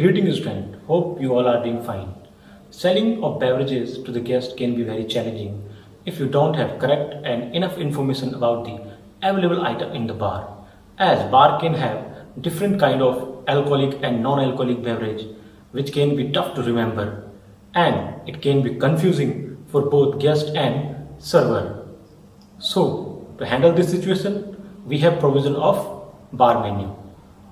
Greetings, friend. Hope you all are doing fine. Selling of beverages to the guest can be very challenging if you don't have correct and enough information about the available item in the bar. As bar can have different kind of alcoholic and non-alcoholic beverage, which can be tough to remember, and it can be confusing for both guest and server. So, to handle this situation, we have provision of bar menu.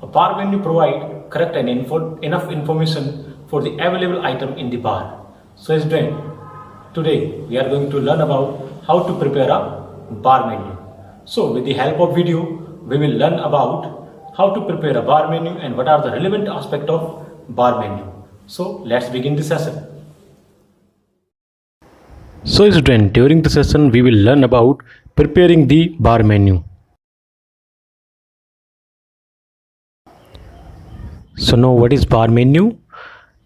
A bar menu provide correct and enough information for the available item in the bar. So, student, today we are going to learn about how to prepare a bar menu. So, with the help of video, we will learn about how to prepare a bar menu and what are the relevant aspects of bar menu. So, let's begin the session. So student, during the session we will learn about preparing the bar menu. So now what is bar menu?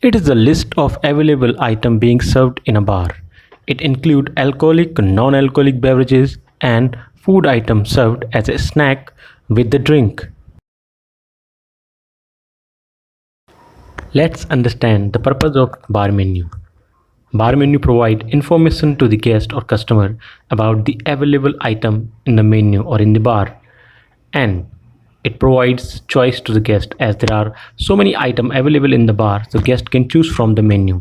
It is a list of available items being served in a bar. It includes alcoholic, non-alcoholic beverages and food items served as a snack with the drink. Let's understand the purpose of bar menu. Bar menu provide information to the guest or customer about the available item in the menu or in the bar, and it provides choice to the guest as there are so many items available in the bar, so guest can choose from the menu,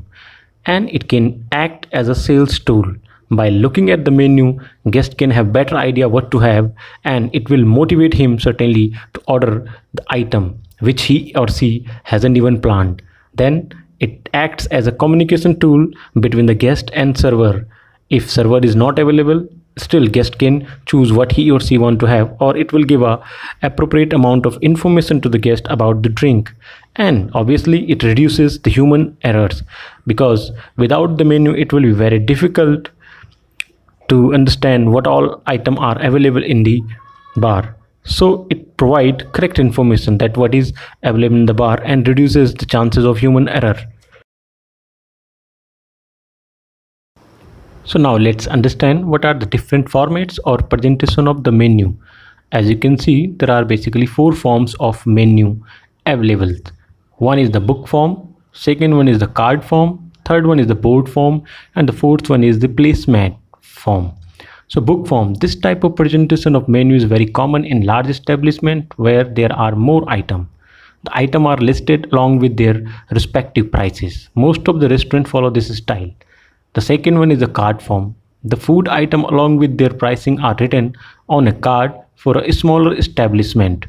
and it can act as a sales tool. By looking at the menu, guest can have better idea what to have, and it will motivate him certainly to order the item which he or she hasn't even planned. Then it acts as a communication tool between the guest and server. If server is not available, still guest can choose what he or she want to have, or it will give a appropriate amount of information to the guest about the drink. And obviously it reduces the human errors, because without the menu it will be very difficult to understand what all items are available in the bar. So it provides correct information that what is available in the bar and reduces the chances of human error. So now let's understand what are the different formats or presentation of the menu. As you can see, there are basically four forms of menu available. One is the book form, second one is the card form, third one is the board form, and the fourth one is the placemat form. So book form, this type of presentation of menu is very common in large establishment where there are more items. The items are listed along with their respective prices. Most of the restaurants follow this style. The second one is the card form. The food item along with their pricing are written on a card for a smaller establishment.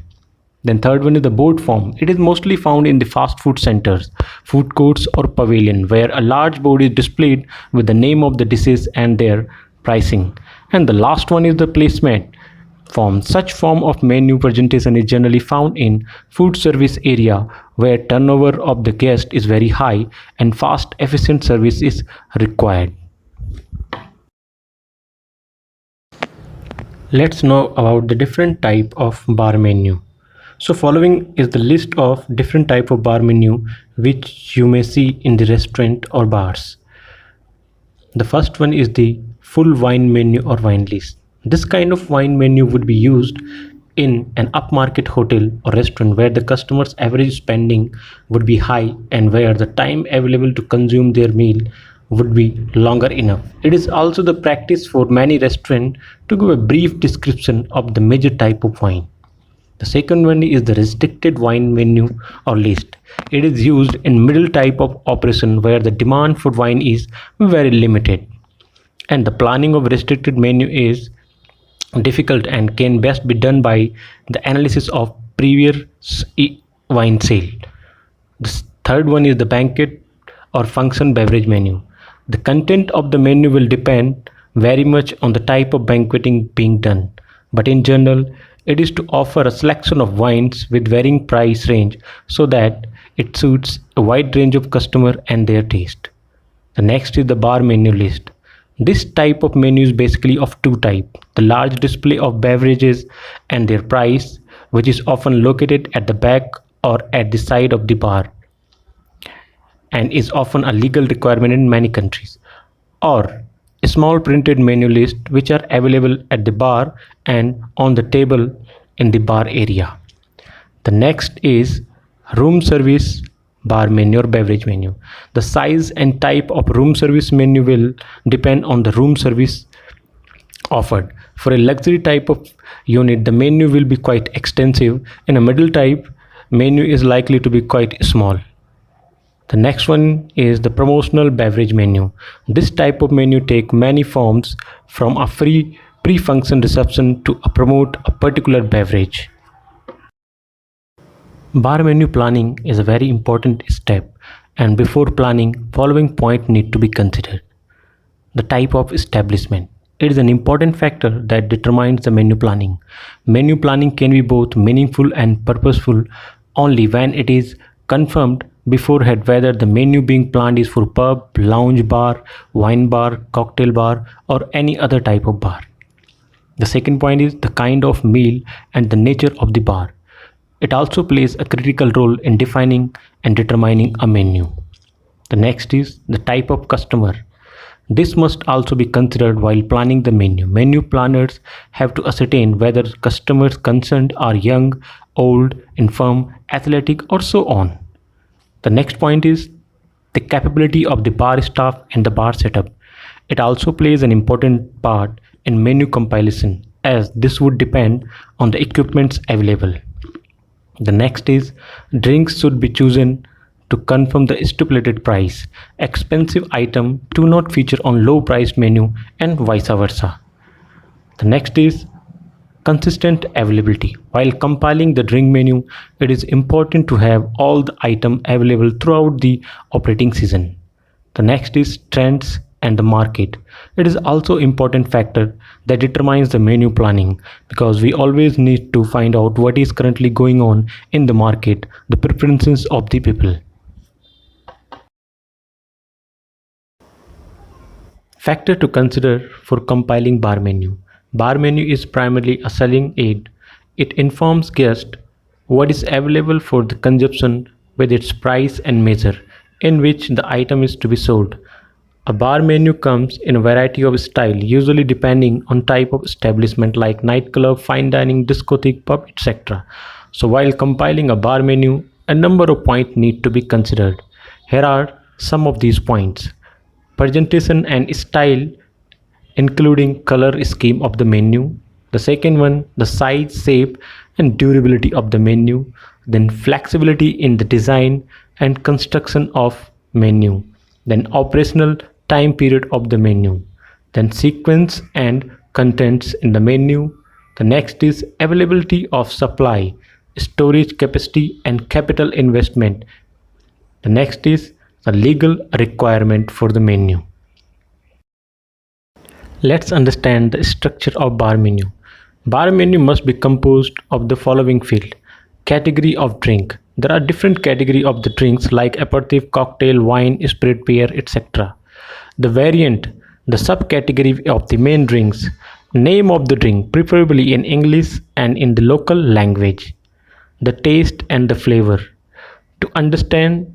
Then third one is the board form. It is mostly found in the fast food centers, food courts or pavilion, where a large board is displayed with the name of the dishes and their pricing. And the last one is the placemat form. Such form of menu presentation is generally found in food service area where turnover of the guest is very high and fast efficient service is required. Let's know about the different type of bar menu. So following is the list of different type of bar menu which you may see in the restaurant or bars. The first one is the full wine menu or wine list. This kind of wine menu would be used in an upmarket hotel or restaurant where the customer's average spending would be high and where the time available to consume their meal would be longer enough. It is also the practice for many restaurants to give a brief description of the major type of wine. The second one is the restricted wine menu or list. It is used in middle type of operation where the demand for wine is very limited, and the planning of restricted menu is difficult and can best be done by the analysis of previous wine sale. The third one is the banquet or function beverage menu. The content of the menu will depend very much on the type of banqueting being done, but in general it is to offer a selection of wines with varying price range so that it suits a wide range of customer and their taste. The next is the bar menu list. This type of menu is basically of two types: the large display of beverages and their price, which is often located at the back or at the side of the bar and is often a legal requirement in many countries, or a small printed menu list which are available at the bar and on the table in the bar area. The next is room service bar menu or beverage menu. The size and type of room service menu will depend on the room service offered. For a luxury type of unit, the menu will be quite extensive. In a middle type, menu is likely to be quite small. The next one is the promotional beverage menu. This type of menu take many forms, from a free pre-function reception to promote a particular beverage. Bar menu planning is a very important step, and before planning, following points need to be considered. The type of establishment. It is an important factor that determines the menu planning. Menu planning can be both meaningful and purposeful only when it is confirmed beforehand whether the menu being planned is for pub, lounge bar, wine bar, cocktail bar, or any other type of bar. The second point is the kind of meal and the nature of the bar. It also plays a critical role in defining and determining a menu. The next is the type of customer. This must also be considered while planning the menu. Menu planners have to ascertain whether customers concerned are young, old, infirm, athletic, or so on. The next point is the capability of the bar staff and the bar setup. It also plays an important part in menu compilation, as this would depend on the equipments available. The next is drinks should be chosen to confirm the stipulated price. Expensive items do not feature on low priced menu and vice versa. The next is consistent availability. While compiling the drink menu, it is important to have all the items available throughout the operating season. The next is trends and the market. It is also important factor that determines the menu planning, because we always need to find out what is currently going on in the market, the preferences of the people. Factor to consider for compiling bar menu. Bar menu is primarily a selling aid. It informs guests what is available for the consumption with its price and measure in which the item is to be sold. A bar menu comes in a variety of style, usually depending on type of establishment like nightclub, fine dining, discotheque, pub, etc. So while compiling a bar menu, a number of points need to be considered. Here are some of these points. Presentation and style, including color scheme of the menu. The second one, the size, shape and durability of the menu. Then flexibility in the design and construction of menu. Then operational time period of the menu. Then sequence and contents in the menu. The next is availability of supply, storage capacity and capital investment. The next is the legal requirement for the menu. Let's understand the structure of bar menu. Bar menu must be composed of the following field. Category of drink. There are different categories of the drinks like aperitif, cocktail, wine, spirit, beer, etc. The variant, the subcategory of the main drinks. Name of the drink, preferably in English and in the local language. The taste and the flavor. To understand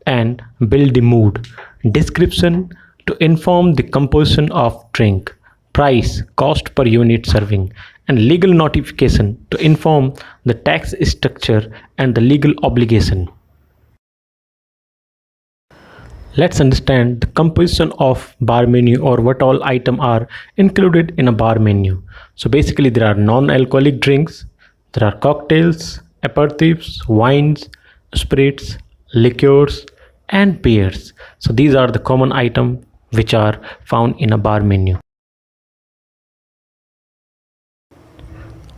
and build the mood. Description, to inform the composition of drink. Price, cost per unit serving. And legal notification, to inform the tax structure and the legal obligation. Let's understand the composition of bar menu, or what all items are included in a bar menu. So basically there are non-alcoholic drinks, there are cocktails, aperitifs, wines, spirits, liqueurs and beers. So these are the common items which are found in a bar menu.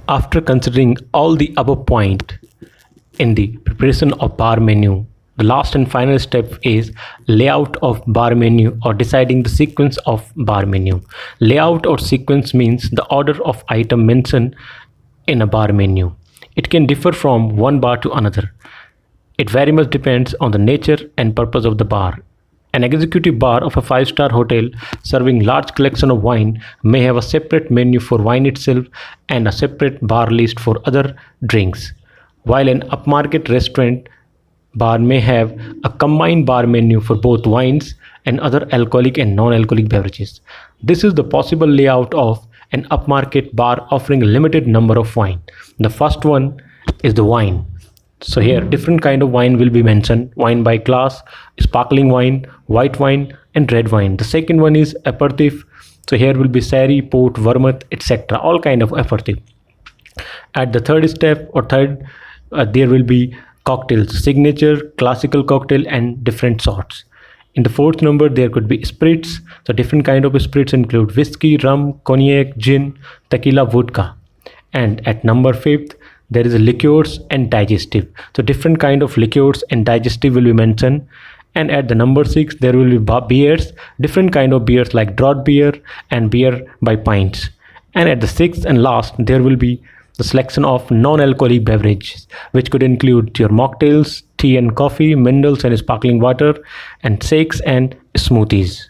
After considering all the above points in the preparation of bar menu, the last and final step is layout of bar menu, or deciding the sequence of bar menu. Layout or sequence means the order of item mentioned in a bar menu. It can differ from one bar to another. It very much depends on the nature and purpose of the bar. An executive bar of a 5-star hotel serving large collection of wine may have a separate menu for wine itself and a separate bar list for other drinks, while an upmarket restaurant bar may have a combined bar menu for both wines and other alcoholic and non-alcoholic beverages. This is the possible layout of an upmarket bar offering a limited number of wine. The first one is the wine. So here different kind of wine will be mentioned: wine by glass, sparkling wine, white wine, and red wine. The second one is aperitif. So here will be sherry, port, vermouth, etc. All kind of aperitif. At the third step or third, there will be cocktails: signature, classical cocktail, and different sorts. In the fourth number, there could be spirits. So different kind of spirits include whiskey, rum, cognac, gin, tequila, vodka. And at number fifth, there is liqueurs and digestive. So different kind of liqueurs and digestive will be mentioned. And at the number six, there will be beers, different kind of beers like draught beer and beer by pints. And at the sixth and last, there will be the selection of non-alcoholic beverages, which could include your mocktails, tea and coffee, minerals and sparkling water, and shakes and smoothies.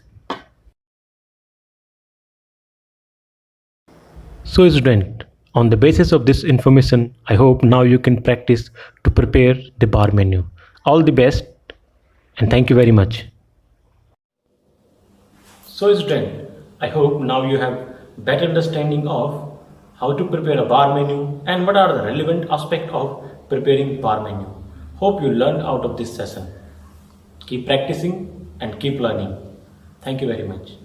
So student, on the basis of this information, I hope now you can practice to prepare the bar menu. All the best and thank you very much. So student, I hope now you have better understanding of how to prepare a bar menu and what are the relevant aspects of preparing bar menu. Hope you learned out of this session. Keep practicing and keep learning. Thank you very much.